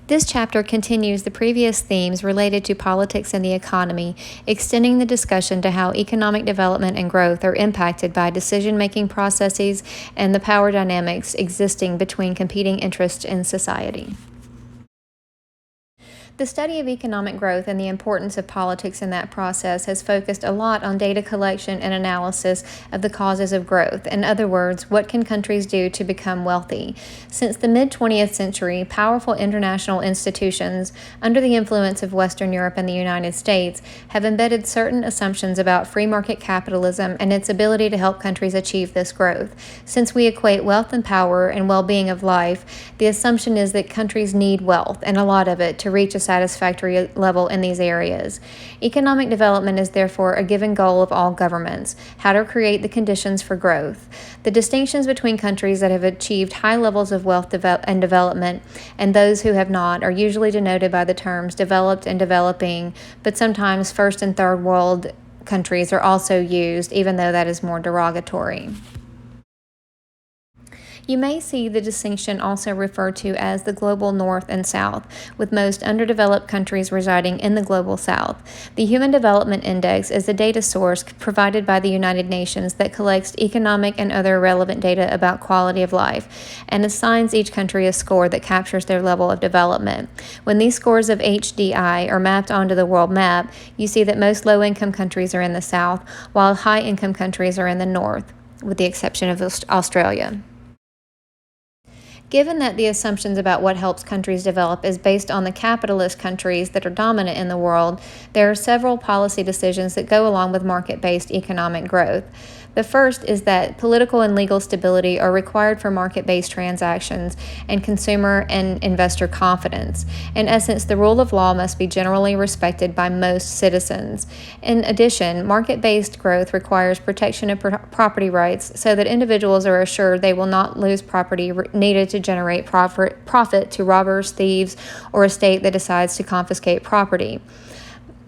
This chapter continues the previous themes related to politics and the economy, extending the discussion to how economic development and growth are impacted by decision-making processes and the power dynamics existing between competing interests in society. The study of economic growth and the importance of politics in that process has focused a lot on data collection and analysis of the causes of growth. In other words, what can countries do to become wealthy? Since the mid-20th century, powerful international institutions, under the influence of Western Europe and the United States, have embedded certain assumptions about free market capitalism and its ability to help countries achieve this growth. Since we equate wealth and power and well-being of life, the assumption is that countries need wealth, and a lot of it, to reach a satisfactory level in these areas. Economic development is therefore a given goal of all governments: how to create the conditions for growth. The distinctions between countries that have achieved high levels of wealth and development and those who have not are usually denoted by the terms developed and developing, but sometimes first and third world countries are also used, even though that is more derogatory. You may see the distinction also referred to as the global north and south, with most underdeveloped countries residing in the global south. The Human Development Index is a data source provided by the United Nations that collects economic and other relevant data about quality of life and assigns each country a score that captures their level of development. When these scores of HDI are mapped onto the world map, you see that most low-income countries are in the south, while high-income countries are in the north, with the exception of Australia. Given that the assumptions about what helps countries develop is based on the capitalist countries that are dominant in the world, there are several policy decisions that go along with market-based economic growth. The first is that political and legal stability are required for market-based transactions and consumer and investor confidence. In essence, the rule of law must be generally respected by most citizens. In addition, market-based growth requires protection of property rights so that individuals are assured they will not lose property needed to generate profit to robbers, thieves, or a state that decides to confiscate property.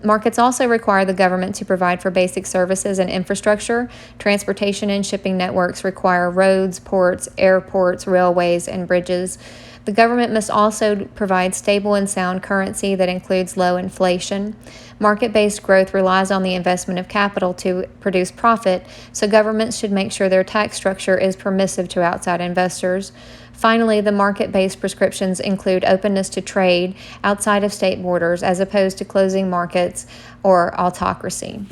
Markets also require the government to provide for basic services and infrastructure. Transportation and shipping networks require roads, ports, airports, railways, and bridges. The government must also provide stable and sound currency that includes low inflation. Market-based growth relies on the investment of capital to produce profit, so governments should make sure their tax structure is permissive to outside investors. Finally, the market-based prescriptions include openness to trade outside of state borders as opposed to closing markets or autocracy.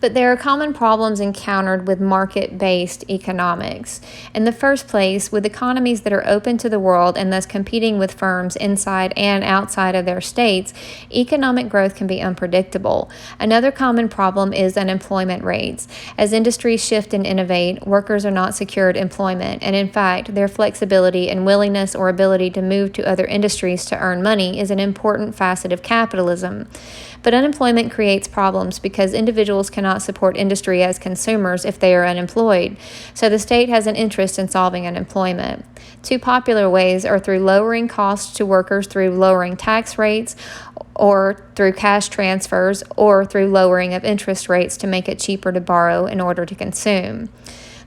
But there are common problems encountered with market-based economics. In the first place, with economies that are open to the world and thus competing with firms inside and outside of their states, economic growth can be unpredictable. Another common problem is unemployment rates. As industries shift and innovate, workers are not secured employment, and in fact, their flexibility and willingness or ability to move to other industries to earn money is an important facet of capitalism. But unemployment creates problems because individuals cannot support industry as consumers if they are unemployed, so the state has an interest in solving unemployment. Two popular ways are through lowering costs to workers through lowering tax rates, or through cash transfers, or through lowering of interest rates to make it cheaper to borrow in order to consume.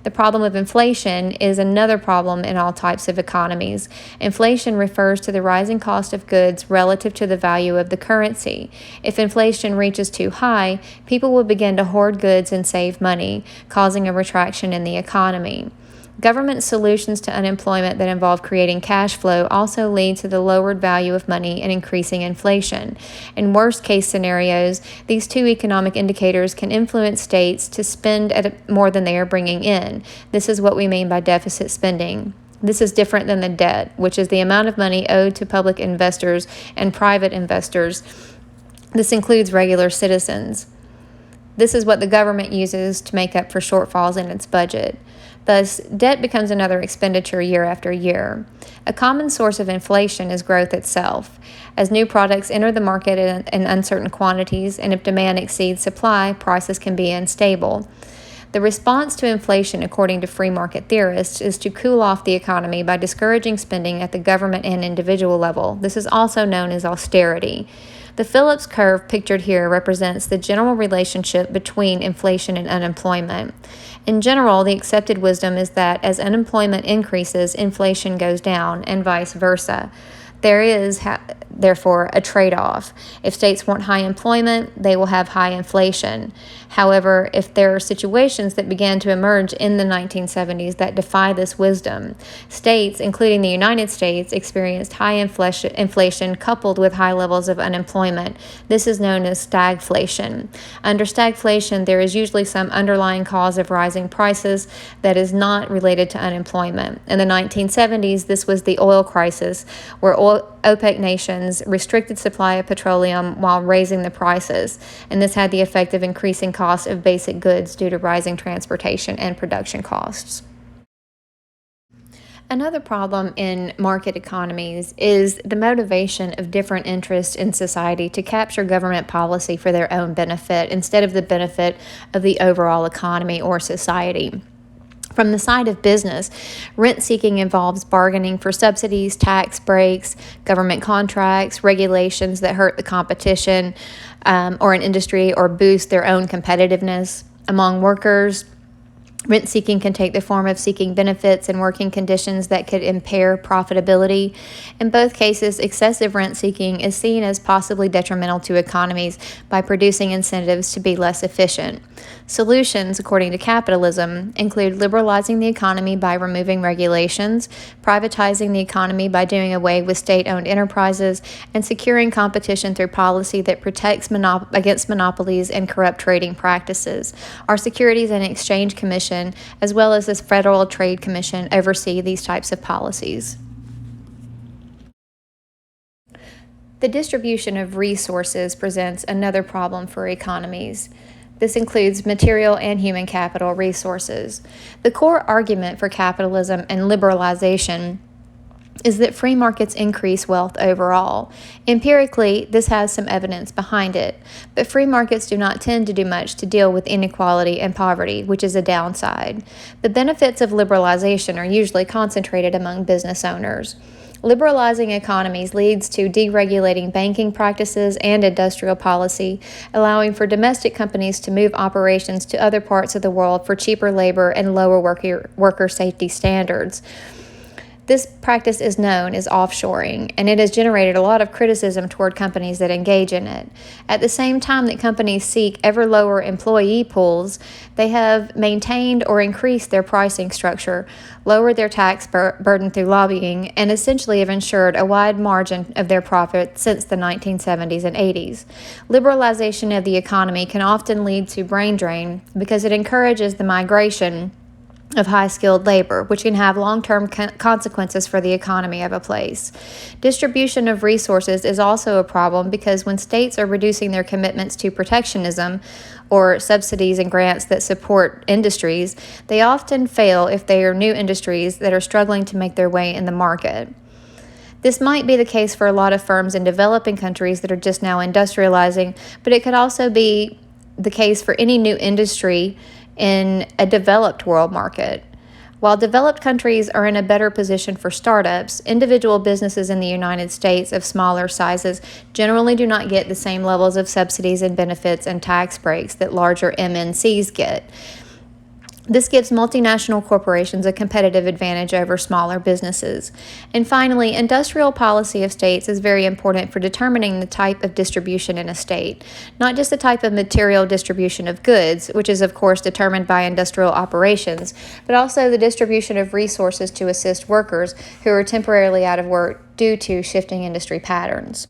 The problem of inflation is another problem in all types of economies. Inflation refers to the rising cost of goods relative to the value of the currency. If inflation reaches too high, people will begin to hoard goods and save money, causing a retraction in the economy. Government solutions to unemployment that involve creating cash flow also lead to the lowered value of money and increasing inflation. In worst-case scenarios, these two economic indicators can influence states to spend more than they are bringing in. This is what we mean by deficit spending. This is different than the debt, which is the amount of money owed to public investors and private investors. This includes regular citizens. This is what the government uses to make up for shortfalls in its budget. Thus, debt becomes another expenditure year after year. A common source of inflation is growth itself. As new products enter the market in uncertain quantities, and if demand exceeds supply, prices can be unstable. The response to inflation, according to free market theorists, is to cool off the economy by discouraging spending at the government and individual level. This is also known as austerity. The Phillips curve pictured here represents the general relationship between inflation and unemployment. In general, the accepted wisdom is that as unemployment increases, inflation goes down, and vice versa. There is, therefore, a trade-off. If states want high employment, they will have high inflation. However, if there are situations that began to emerge in the 1970s that defy this wisdom, states, including the United States, experienced high inflation coupled with high levels of unemployment. This is known as stagflation. Under stagflation, there is usually some underlying cause of rising prices that is not related to unemployment. In the 1970s, this was the oil crisis, where OPEC nations restricted supply of petroleum while raising the prices, and this had the effect of increasing costs of basic goods due to rising transportation and production costs. Another problem in market economies is the motivation of different interests in society to capture government policy for their own benefit instead of the benefit of the overall economy or society. From the side of business, rent seeking involves bargaining for subsidies, tax breaks, government contracts, regulations that hurt the competition or an industry or boost their own competitiveness. Among workers, rent seeking can take the form of seeking benefits and working conditions that could impair profitability. In both cases, excessive rent seeking is seen as possibly detrimental to economies by producing incentives to be less efficient. Solutions, according to capitalism, include liberalizing the economy by removing regulations, privatizing the economy by doing away with state-owned enterprises, and securing competition through policy that protects against monopolies and corrupt trading practices. Our Securities and Exchange Commission, as well as the Federal Trade Commission, oversee these types of policies. The distribution of resources presents another problem for economies. This includes material and human capital resources. The core argument for capitalism and liberalization is that free markets increase wealth overall. Empirically, this has some evidence behind it, but free markets do not tend to do much to deal with inequality and poverty, which is a downside. The benefits of liberalization are usually concentrated among business owners. Liberalizing economies leads to deregulating banking practices and industrial policy, allowing for domestic companies to move operations to other parts of the world for cheaper labor and lower worker safety standards. This practice is known as offshoring, and it has generated a lot of criticism toward companies that engage in it. At the same time that companies seek ever lower employee pools, they have maintained or increased their pricing structure, lowered their tax burden through lobbying, and essentially have ensured a wide margin of their profit since the 1970s and 80s. Liberalization of the economy can often lead to brain drain because it encourages the migration of high-skilled labor, which can have long-term consequences for the economy of a place. Distribution of resources is also a problem because when states are reducing their commitments to protectionism or subsidies and grants that support industries, they often fail if they are new industries that are struggling to make their way in the market. This might be the case for a lot of firms in developing countries that are just now industrializing, but it could also be the case for any new industry in a developed world market. While developed countries are in a better position for startups, individual businesses in the United States of smaller sizes generally do not get the same levels of subsidies and benefits and tax breaks that larger MNCs get. This gives multinational corporations a competitive advantage over smaller businesses. And finally, industrial policy of states is very important for determining the type of distribution in a state, not just the type of material distribution of goods, which is of course determined by industrial operations, but also the distribution of resources to assist workers who are temporarily out of work due to shifting industry patterns.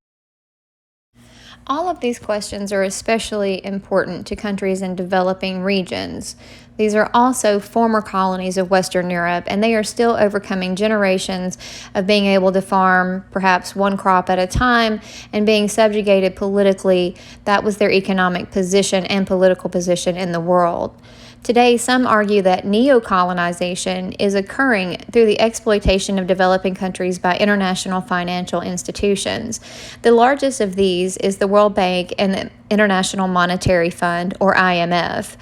All of these questions are especially important to countries in developing regions. These are also former colonies of Western Europe, and they are still overcoming generations of being able to farm perhaps one crop at a time and being subjugated politically. That was their economic position and political position in the world. Today, some argue that neocolonization is occurring through the exploitation of developing countries by international financial institutions. The largest of these is the World Bank and the International Monetary Fund, or IMF.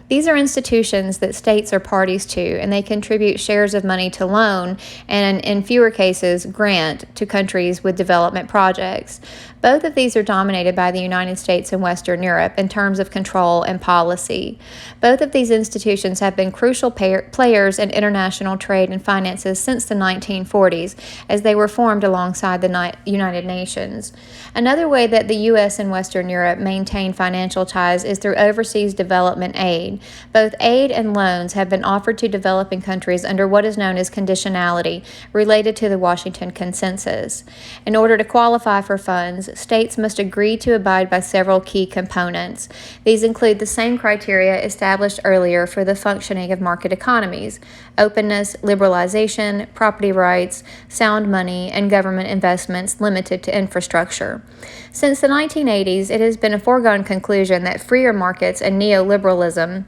These are institutions that states are parties to, and they contribute shares of money to loan and, in fewer cases, grant to countries with development projects. Both of these are dominated by the United States and Western Europe in terms of control and policy. Both of these institutions have been crucial players in international trade and finances since the 1940s, as they were formed alongside the United Nations. Another way that the U.S. and Western Europe maintain financial ties is through overseas development aid. Both aid and loans have been offered to developing countries under what is known as conditionality, related to the Washington Consensus. In order to qualify for funds, states must agree to abide by several key components. These include the same criteria established earlier for the functioning of market economies: openness, liberalization, property rights, sound money, and government investments limited to infrastructure. Since the 1980s, it has been a foregone conclusion that freer markets and neoliberalism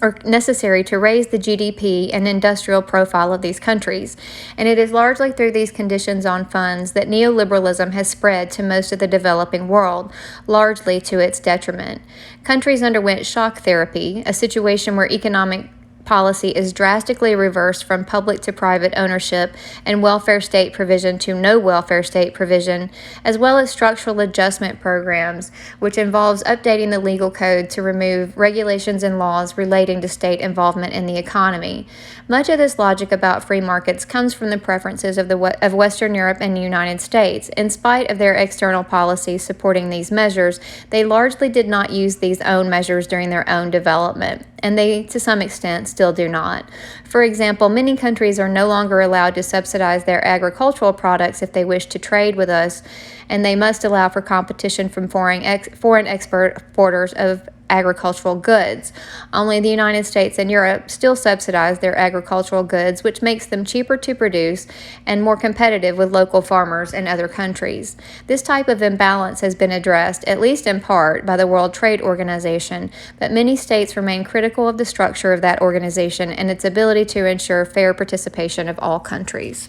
are necessary to raise the GDP and industrial profile of these countries, and it is largely through these conditions on funds that neoliberalism has spread to most of the developing world, largely to its detriment. Countries underwent shock therapy, a situation where economic policy is drastically reversed from public to private ownership and welfare state provision to no welfare state provision, as well as structural adjustment programs, which involves updating the legal code to remove regulations and laws relating to state involvement in the economy. Much of this logic about free markets comes from the preferences of Western Europe and the United States. In spite of their external policies supporting these measures, they largely did not use these own measures during their own development, and they, to some extent, still do not. For example, many countries are no longer allowed to subsidize their agricultural products if they wish to trade with us, and they must allow for competition from foreign exporters of agricultural goods. Only the United States and Europe still subsidize their agricultural goods, which makes them cheaper to produce and more competitive with local farmers in other countries. This type of imbalance has been addressed, at least in part, by the World Trade Organization, but many states remain critical of the structure of that organization and its ability to ensure fair participation of all countries.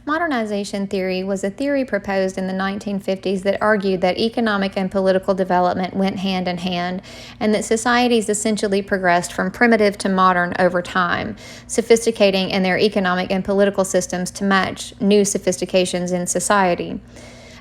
Modernization theory was a theory proposed in the 1950s that argued that economic and political development went hand in hand, and that societies essentially progressed from primitive to modern over time, sophisticating in their economic and political systems to match new sophistications in society.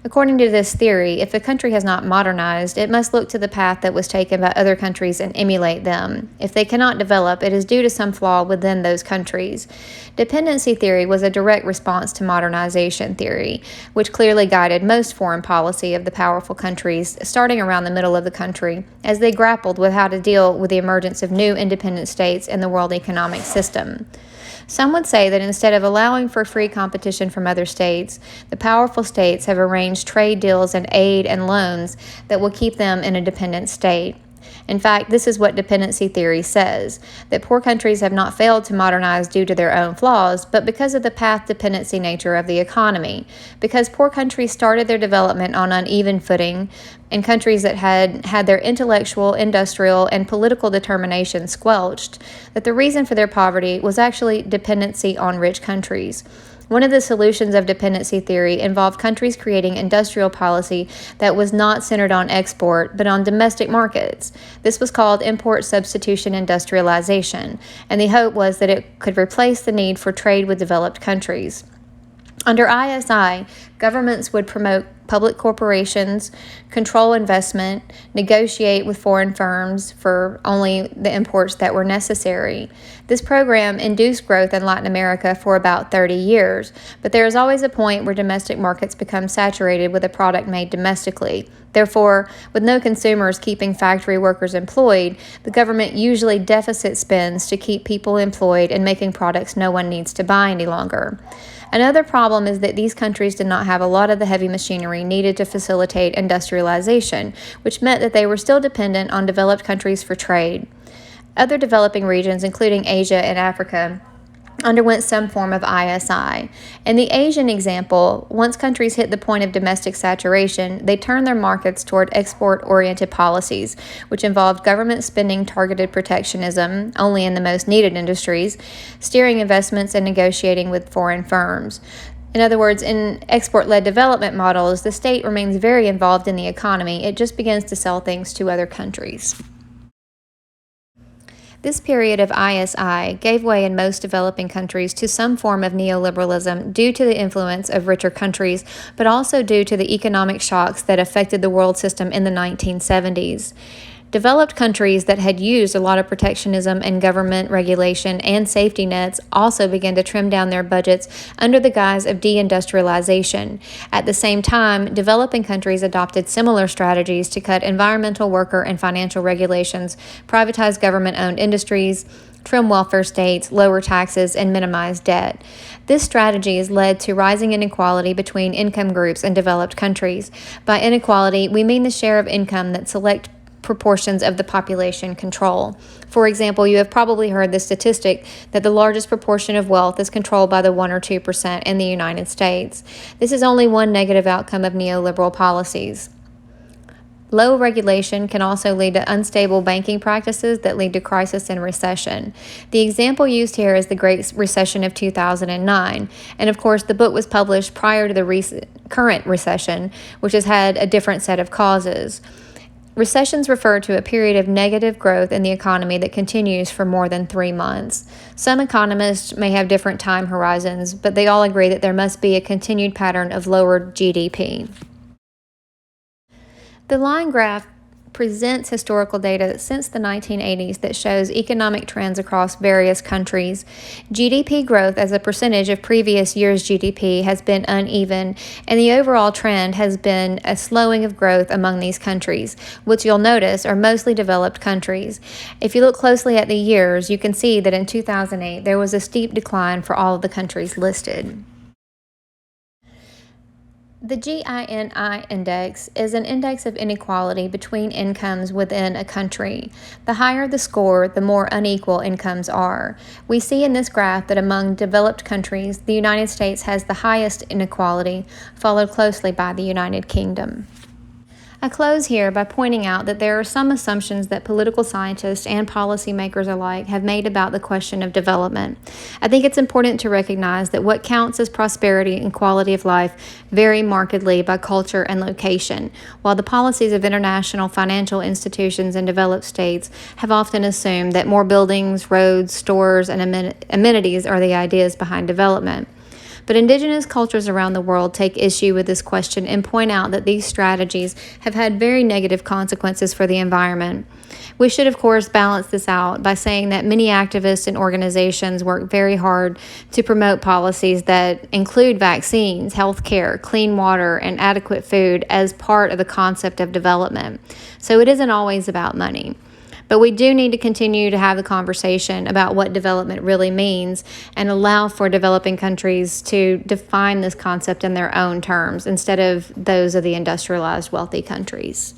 According to this theory, if a country has not modernized, it must look to the path that was taken by other countries and emulate them. If they cannot develop, it is due to some flaw within those countries. Dependency theory was a direct response to modernization theory, which clearly guided most foreign policy of the powerful countries starting around the middle of the country as they grappled with how to deal with the emergence of new independent states in the world economic system. Some would say that instead of allowing for free competition from other states, the powerful states have arranged trade deals and aid and loans that will keep them in a dependent state. In fact, this is what dependency theory says, that poor countries have not failed to modernize due to their own flaws, but because of the path dependency nature of the economy. Because poor countries started their development on uneven footing, and countries that had their intellectual, industrial, and political determination squelched, that the reason for their poverty was actually dependency on rich countries. One of the solutions of dependency theory involved countries creating industrial policy that was not centered on export, but on domestic markets. This was called import substitution industrialization, and the hope was that it could replace the need for trade with developed countries. Under ISI, governments would promote public corporations, control investment, negotiate with foreign firms for only the imports that were necessary. This program induced growth in Latin America for about 30 years, but there is always a point where domestic markets become saturated with a product made domestically. Therefore, with no consumers keeping factory workers employed, the government usually deficit spends to keep people employed and making products no one needs to buy any longer. Another problem is that these countries did not have a lot of the heavy machinery needed to facilitate industrialization, which meant that they were still dependent on developed countries for trade. Other developing regions, including Asia and Africa, underwent some form of ISI. In the Asian example, once countries hit the point of domestic saturation, they turned their markets toward export-oriented policies, which involved government spending targeted protectionism, only in the most needed industries, steering investments, and negotiating with foreign firms. In other words, in export-led development models, the state remains very involved in the economy. It just begins to sell things to other countries. This period of ISI gave way in most developing countries to some form of neoliberalism due to the influence of richer countries, but also due to the economic shocks that affected the world system in the 1970s. Developed countries that had used a lot of protectionism and government regulation and safety nets also began to trim down their budgets under the guise of deindustrialization. At the same time, developing countries adopted similar strategies to cut environmental, worker, and financial regulations, privatize government-owned industries, trim welfare states, lower taxes, and minimize debt. This strategy has led to rising inequality between income groups in developed countries. By inequality, we mean the share of income that select proportions of the population control. For example, you have probably heard the statistic that the largest proportion of wealth is controlled by the 1 or 2% in the United States. This is only one negative outcome of neoliberal policies. Low regulation can also lead to unstable banking practices that lead to crisis and recession. The example used here is the Great Recession of 2009, and of course the book was published prior to the current recession, which has had a different set of causes. Recessions refer to a period of negative growth in the economy that continues for more than 3 months. Some economists may have different time horizons, but they all agree that there must be a continued pattern of lowered GDP. The line graph presents historical data since the 1980s that shows economic trends across various countries. GDP growth as a percentage of previous year's GDP has been uneven, and the overall trend has been a slowing of growth among these countries, which you'll notice are mostly developed countries. If you look closely at the years, you can see that in 2008 there was a steep decline for all of the countries listed. The Gini index is an index of inequality between incomes within a country. The higher the score, the more unequal incomes are. We see in this graph that among developed countries, the United States has the highest inequality, followed closely by the United Kingdom. I close here by pointing out that there are some assumptions that political scientists and policymakers alike have made about the question of development. I think it's important to recognize that what counts as prosperity and quality of life vary markedly by culture and location, while the policies of international financial institutions in developed states have often assumed that more buildings, roads, stores, and amenities are the ideas behind development. But indigenous cultures around the world take issue with this question and point out that these strategies have had very negative consequences for the environment. We should, of course, balance this out by saying that many activists and organizations work very hard to promote policies that include vaccines, health care, clean water, and adequate food as part of the concept of development. So it isn't always about money. But we do need to continue to have the conversation about what development really means and allow for developing countries to define this concept in their own terms instead of those of the industrialized wealthy countries.